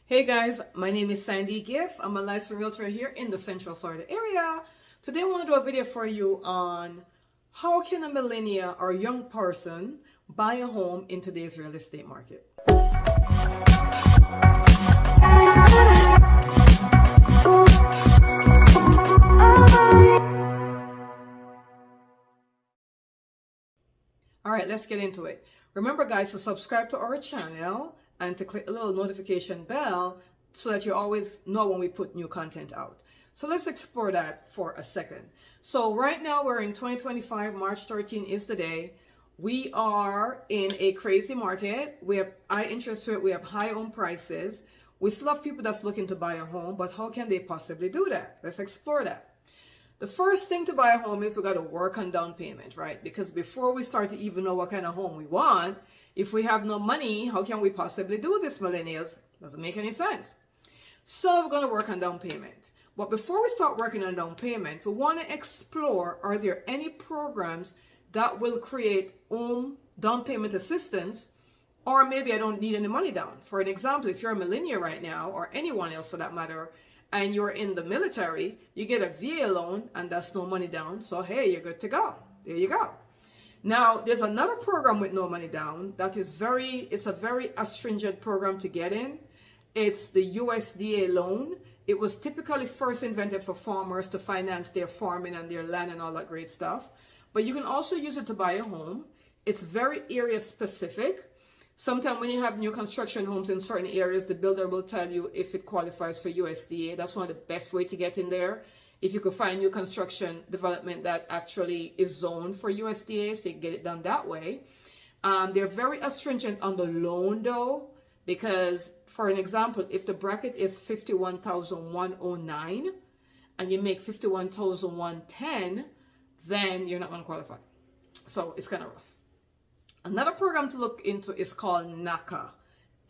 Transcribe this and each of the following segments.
Hey guys, my name is Sandy Giff. I'm a licensed realtor here in the Central Florida area. Today I want to do a video for you on how can a millennial or young person buy a home in today's real estate market. All right, let's get into it. Remember guys to subscribe to our channel and to click the little notification bell so that you always know when we put new content out. So let's explore that for a second. So right now we're in 2025, March 13 is the day. We are in a crazy market. We have high interest rate, we have high home prices. We still have people that's looking to buy a home, but how can they possibly do that? Let's explore that. The first thing to buy a home is we got to work on down payment, right? Because before we start to even know what kind of home we want, if we have no money, how can we possibly do this, millennials? Doesn't make any sense. So we're going to work on down payment. But before we start working on down payment, we want to explore, are there any programs that will create home down payment assistance? Or maybe I don't need any money down. For an example, if you're a millennial right now, or anyone else for that matter, and you're in the military, you get a VA loan and that's no money down. So hey, you're good to go. There you go. Now, there's another program with no money down that is it's a very astringent program to get in. It's the USDA loan. It was typically first invented for farmers to finance their farming and their land and all that great stuff. But you can also use it to buy a home. It's very area specific. Sometimes when you have new construction homes in certain areas, the builder will tell you if it qualifies for USDA. That's one of the best way to get in there. If you could find new construction development that actually is zoned for USDA, so you can get it done that way. They're very astringent on the loan though, because for an example, if the bracket is 51,109 and you make 51,110, then you're not going to qualify. So it's kind of rough. Another program to look into is called NACA.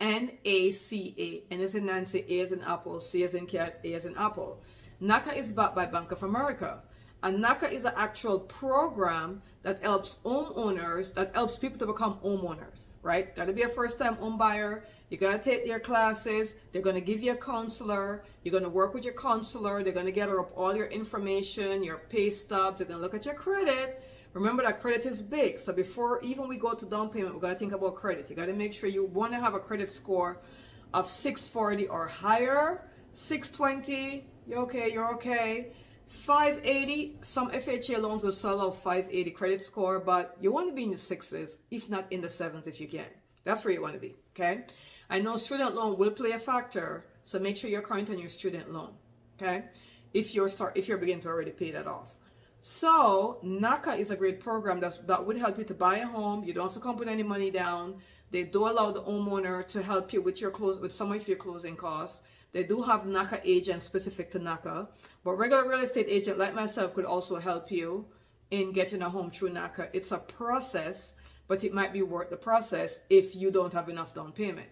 N-A-C-A. N as in Nancy, A as in Apple, C as in cat, A as in Apple. NACA is backed by Bank of America. And NACA is an actual program that helps homeowners, that helps people to become homeowners, right? Got to be a first-time home buyer. You got to take their classes. They're going to give you a counselor. You're going to work with your counselor. They're going to gather up all your information, your pay stubs. They're going to look at your credit. Remember that credit is big. So before even we go to down payment, we got to think about credit. You got to make sure you want to have a credit score of 640 or higher. 620, you're okay. 580, some FHA loans will sell out 580 credit score, but you want to be in the sixes, if not in the sevens if you can. That's where you want to be, okay? I know student loan will play a factor, so make sure you're current on your student loan, okay? If you're beginning to already pay that off. So NACA is a great program that would help you to buy a home. You don't have to come put any money down. They do allow the homeowner to help you with some of your closing costs. They do have NACA agents specific to NACA, but regular real estate agent like myself could also help you in getting a home through NACA. It's a process, but it might be worth the process if you don't have enough down payment.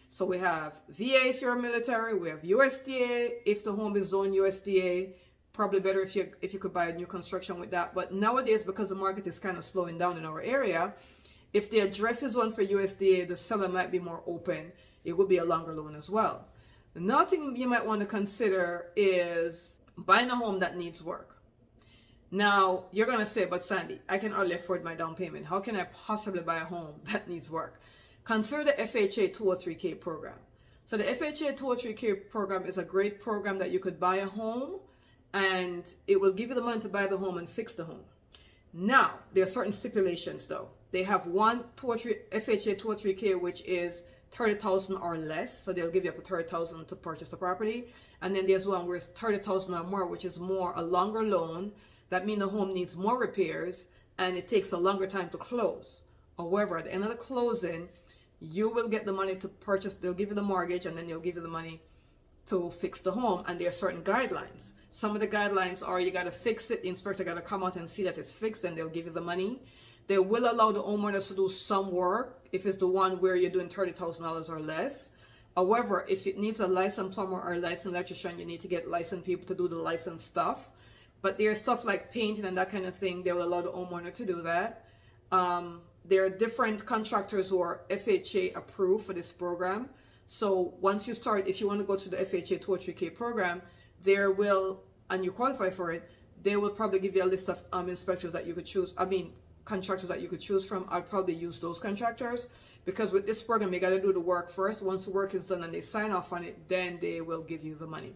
So we have VA if you're military, we have USDA if the home is zoned USDA. Probably better if you could buy a new construction with that. But nowadays, because the market is kind of slowing down in our area, if the address is one for USDA, the seller might be more open. It would be a longer loan as well. Another thing you might want to consider is buying a home that needs work. Now, you're going to say, but Sandy, I can hardly afford my down payment. How can I possibly buy a home that needs work? Consider the FHA 203K program. So the FHA 203K program is a great program that you could buy a home and it will give you the money to buy the home and fix the home. Now, there are certain stipulations though. They have one FHA 203K, which is 30,000 or less. So they'll give you up to 30,000 to purchase the property. And then there's one where it's 30,000 or more, which is a longer loan. That means the home needs more repairs and it takes a longer time to close. However, at the end of the closing, you will get the money to purchase. They'll give you the mortgage and then they'll give you the money to fix the home. And there are certain guidelines. Some of the guidelines are you got to fix it. The inspector got to come out and see that it's fixed and they'll give you the money. They will allow the homeowners to do some work if it's the one where you're doing $30,000 or less. However, if it needs a licensed plumber or a licensed electrician, you need to get licensed people to do the licensed stuff. But there's stuff like painting and that kind of thing. They will allow the homeowner to do that. There are different contractors who are FHA approved for this program. So once you start, if you want to go to the FHA 203K program, there will, and you qualify for it, they will probably give you a list of inspectors that you could choose. Contractors that you could choose from. I'd probably use those contractors, because with this program, you got to do the work first. Once the work is done and they sign off on it, then they will give you the money.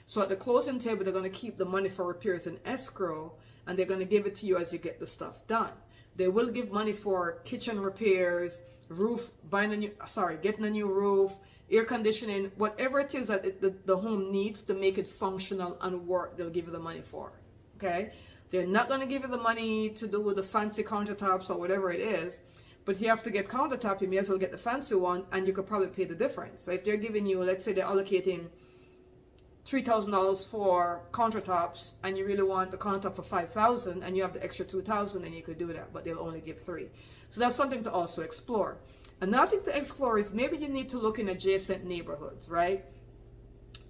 So at the closing table, they're going to keep the money for repairs in escrow, and they're going to give it to you as you get the stuff done. They will give money for kitchen repairs, getting a new roof, air conditioning, whatever it is that the home needs to make it functional and work, they'll give you the money for. Okay? They're not going to give you the money to do the fancy countertops or whatever it is, but if you have to get countertop, you may as well get the fancy one, and you could probably pay the difference. So if they're giving you, let's say they're allocating $3,000 for countertops, and you really want the countertop for $5,000, and you have the extra $2,000, then you could do that, but they'll only give $3,000. So that's something to also explore. Another thing to explore is maybe you need to look in adjacent neighborhoods, right?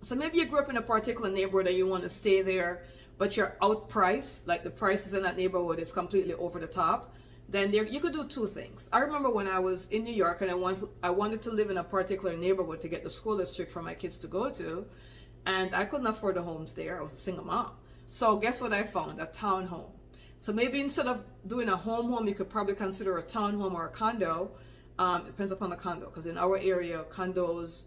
So maybe you grew up in a particular neighborhood and you want to stay there, but you're outpriced, like the prices in that neighborhood is completely over the top. Then you could do two things. I remember when I was in New York and I wanted to live in a particular neighborhood to get the school district for my kids to go to, and I couldn't afford the homes there. I was a single mom. So guess what I found? A townhome. So maybe instead of doing a home, you could probably consider a townhome or a condo. It depends upon the condo, because in our area, condos,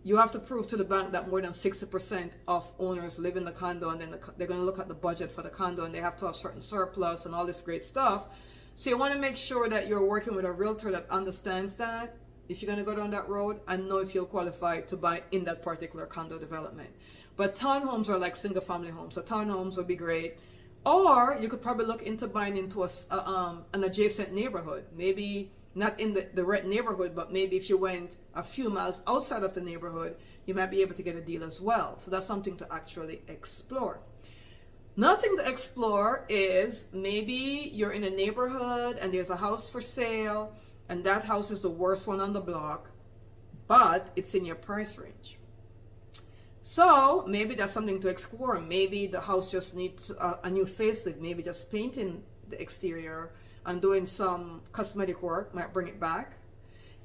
you have to prove to the bank that more than 60% of owners live in the condo, and then they're going to look at the budget for the condo, and they have to have certain surplus and all this great stuff. So you want to make sure that you're working with a realtor that understands that, if you're going to go down that road, and know if you'll qualify to buy in that particular condo development. But townhomes are like single family homes, so townhomes would be great. Or you could probably look into buying into an adjacent neighborhood, maybe not in the right neighborhood, but maybe if you went a few miles outside of the neighborhood, you might be able to get a deal as well. So that's something to actually explore. Another thing to explore is maybe you're in a neighborhood and there's a house for sale, and that house is the worst one on the block, but it's in your price range. So maybe that's something to explore. Maybe the house just needs a new facelift, maybe just painting the exterior and doing some cosmetic work might bring it back.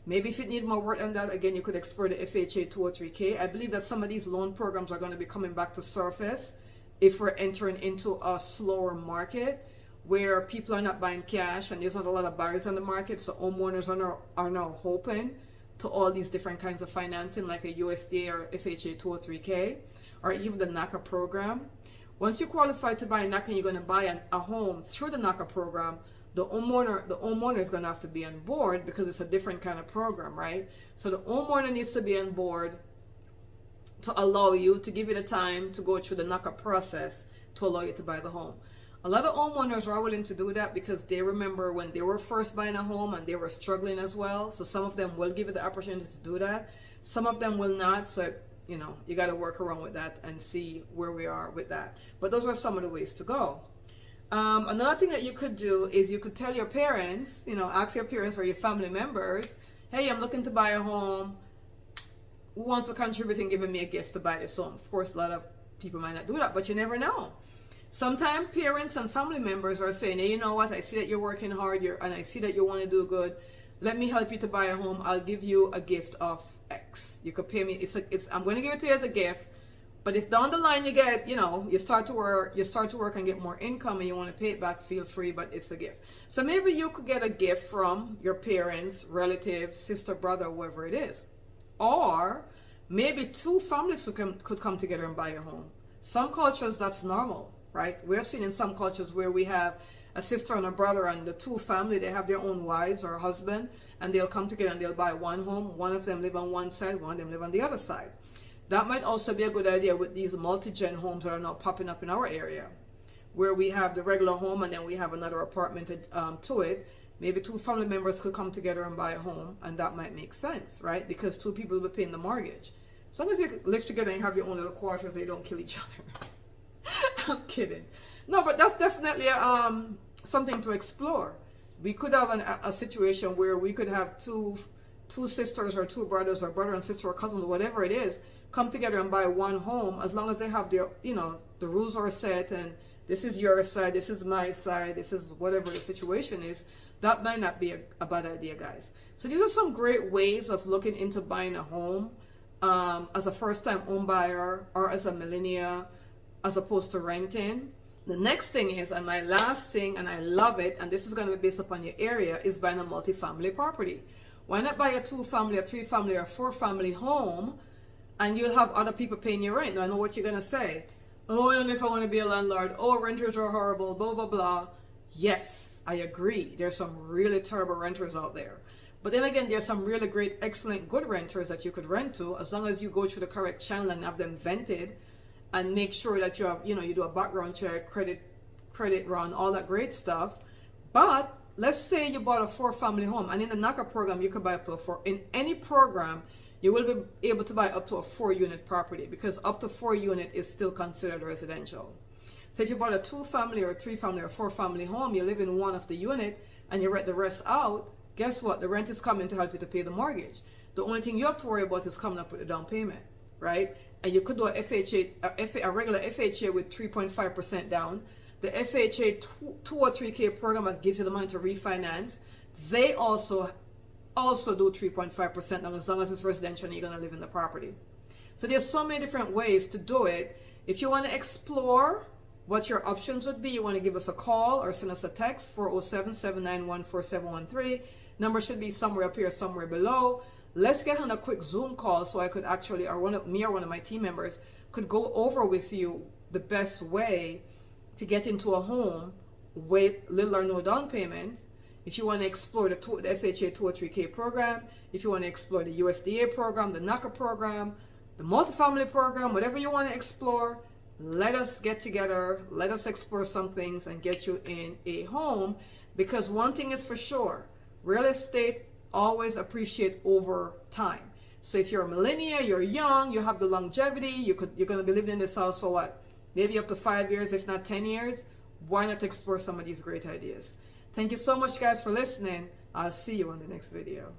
Maybe if it needs more work than that, again, you could explore the FHA 203K. I believe that some of these loan programs are going to be coming back to surface if we're entering into a slower market where people are not buying cash and there's not a lot of buyers on the market. So homeowners are now hoping to all these different kinds of financing, like a USDA or FHA 203K, or even the NACA program. Once you qualify to buy NACA and you're going to buy a home through the NACA program, the homeowner is going to have to be on board, because it's a different kind of program, right? So the homeowner needs to be on board to allow you, to give you the time to go through the NACA process to allow you to buy the home. A lot of homeowners are willing to do that because they remember when they were first buying a home and they were struggling as well. So some of them will give you the opportunity to do that. Some of them will not. So, you got to work around with that and see where we are with that. But those are some of the ways to go. Another thing that you could do is you could tell your parents, ask your parents or your family members, hey, I'm looking to buy a home. Who wants to contribute and giving me a gift to buy this home? Of course, a lot of people might not do that, but you never know. Sometimes parents and family members are saying, hey, you know what? I see that you're working hard and I see that you want to do good. Let me help you to buy a home. I'll give you a gift of X. You could pay me. I'm going to give it to you as a gift. But if down the line you get, you start to work and get more income and you want to pay it back, feel free, but it's a gift. So maybe you could get a gift from your parents, relatives, sister, brother, whoever it is. Or maybe two families could come together and buy a home. Some cultures, that's normal, right? We're seeing in some cultures where we have a sister and a brother, and the two family, they have their own wives or husband, and they'll come together and they'll buy one home. One of them live on one side, one of them live on the other side. That might also be a good idea with these multi-gen homes that are now popping up in our area, where we have the regular home and then we have another apartment to it. Maybe two family members could come together and buy a home, and that might make sense, right? Because two people will be paying the mortgage. As long as you live together and you have your own little quarters, they don't kill each other. I'm kidding. No, but that's definitely something to explore. We could have a situation where we could have two sisters or two brothers, or brother and sister or cousins, whatever it is, come together and buy one home, as long as they have their, the rules are set and this is your side, this is my side, this is whatever the situation is, that might not be a bad idea, guys. So these are some great ways of looking into buying a home as a first-time home buyer or as a millennial, as opposed to renting. The next thing is, and my last thing, and I love it, and this is going to be based upon your area, is buying a multifamily property. Why not buy a 2-family, a 3-family, or a 4-family home, and you'll have other people paying your rent? Now, I know what you're going to say. Oh, I don't know if I want to be a landlord. Oh, renters are horrible, blah, blah, blah. Yes, I agree. There's some really terrible renters out there. But then again, there's some really great, excellent, good renters that you could rent to, as long as you go through the correct channel and have them vented and make sure that you have, you do a background check, credit run, all that great stuff. But let's say you bought a 4-family home, and in the NACA program, you could buy up to a 4. In any program, you will be able to buy up to a 4-unit property, because up to 4 unit is still considered residential. So if you bought a 2-family or 3-family or 4-family home, you live in one of the unit and you rent the rest out, guess what? The rent is coming to help you to pay the mortgage. The only thing you have to worry about is coming up with a down payment, right? And you could do a regular FHA with 3.5% down. The FHA 2 or 3K program that gives you the money to refinance, they also do 3.5% now, as long as it's residential and you're going to live in the property. So there's so many different ways to do it. If you want to explore what your options would be, you want to give us a call or send us a text, 407-791-4713. Number should be somewhere up here, somewhere below. Let's get on a quick Zoom call so I could actually, or one of my team members could go over with you the best way to get into a home with little or no down payment. If you want to explore the FHA 2 or 3K program, if you want to explore the USDA program, the NACA program, the multifamily program, whatever you want to explore, let us get together, let us explore some things and get you in a home. Because one thing is for sure, real estate always appreciate over time. So if you're a millennial, you're young, you have the longevity, you're going to be living in this house for what? Maybe up to 5 years, if not 10 years. Why not explore some of these great ideas? Thank you so much, guys, for listening. I'll see you on the next video.